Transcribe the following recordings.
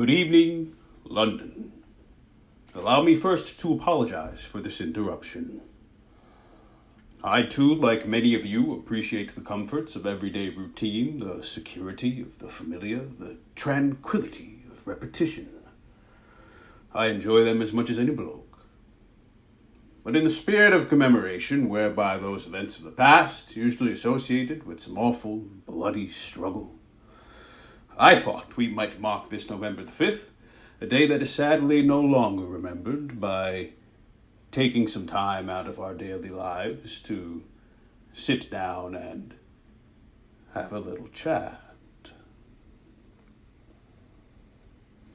Good evening, London. Allow me first to apologize for this interruption. I too, like many of you, appreciate the comforts of everyday routine, the security of the familiar, the tranquility of repetition. I enjoy them as much as any bloke. But in the spirit of commemoration, whereby those events of the past, usually associated with some awful, bloody struggle, I thought we might mark this November the 5th, a day that is sadly no longer remembered, by taking some time out of our daily lives to sit down and have a little chat.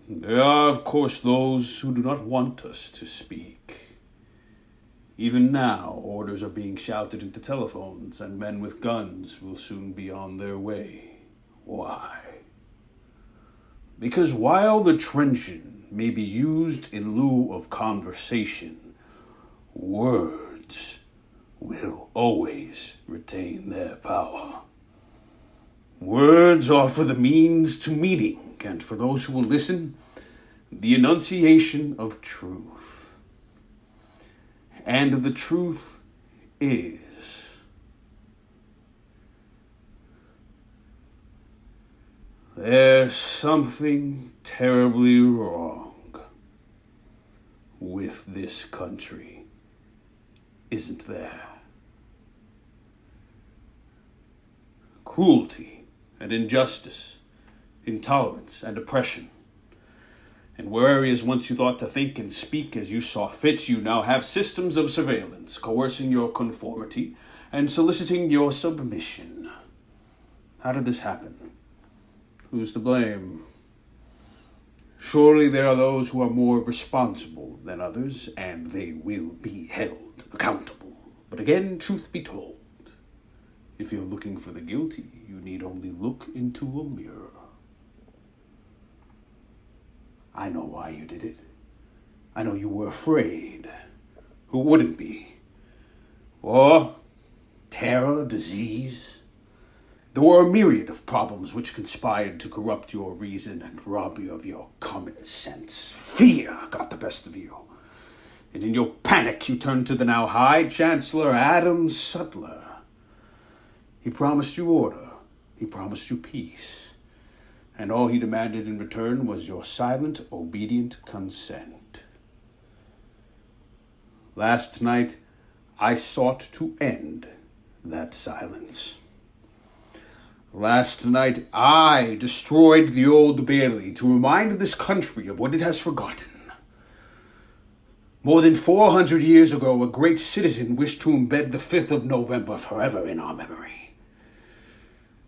There are, of course, those who do not want us to speak. Even now, orders are being shouted into telephones, and men with guns will soon be on their way. Why? Because while the truncheon may be used in lieu of conversation, words will always retain their power. Words offer the means to meaning, and for those who will listen, the enunciation of truth. And the truth is, there's something terribly wrong with this country, isn't there? Cruelty and injustice, intolerance and oppression. And where areas once you thought to think and speak as you saw fit, you now have systems of surveillance coercing your conformity and soliciting your submission. How did this happen? Who's to blame? Surely there are those who are more responsible than others, and they will be held accountable. But again, truth be told, if you're looking for the guilty, you need only look into a mirror. I know why you did it. I know you were afraid. Who wouldn't be? War, terror, disease. There were a myriad of problems which conspired to corrupt your reason and rob you of your common sense. Fear got the best of you. And in your panic, you turned to the now High Chancellor Adam Sutler. He promised you order. He promised you peace. And all he demanded in return was your silent, obedient consent. Last night, I sought to end that silence. Last night, I destroyed the Old Bailey to remind this country of what it has forgotten. More than 400 years ago, a great citizen wished to embed the 5th of November forever in our memory.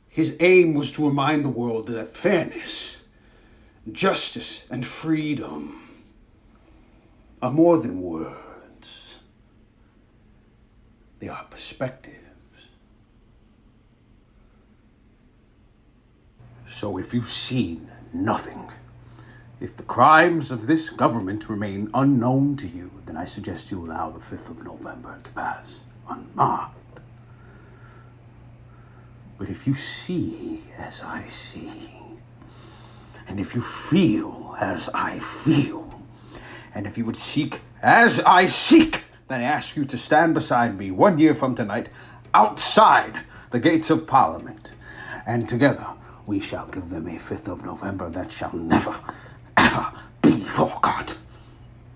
His aim was to remind the world that fairness, justice, and freedom are more than words. They are perspectives. So if you've seen nothing, if the crimes of this government remain unknown to you, then I suggest you allow the 5th of November to pass unmarked. But if you see as I see, and if you feel as I feel, and if you would seek as I seek, then I ask you to stand beside me 1 year from tonight outside the gates of Parliament, and together we shall give them a 5th of November that shall never,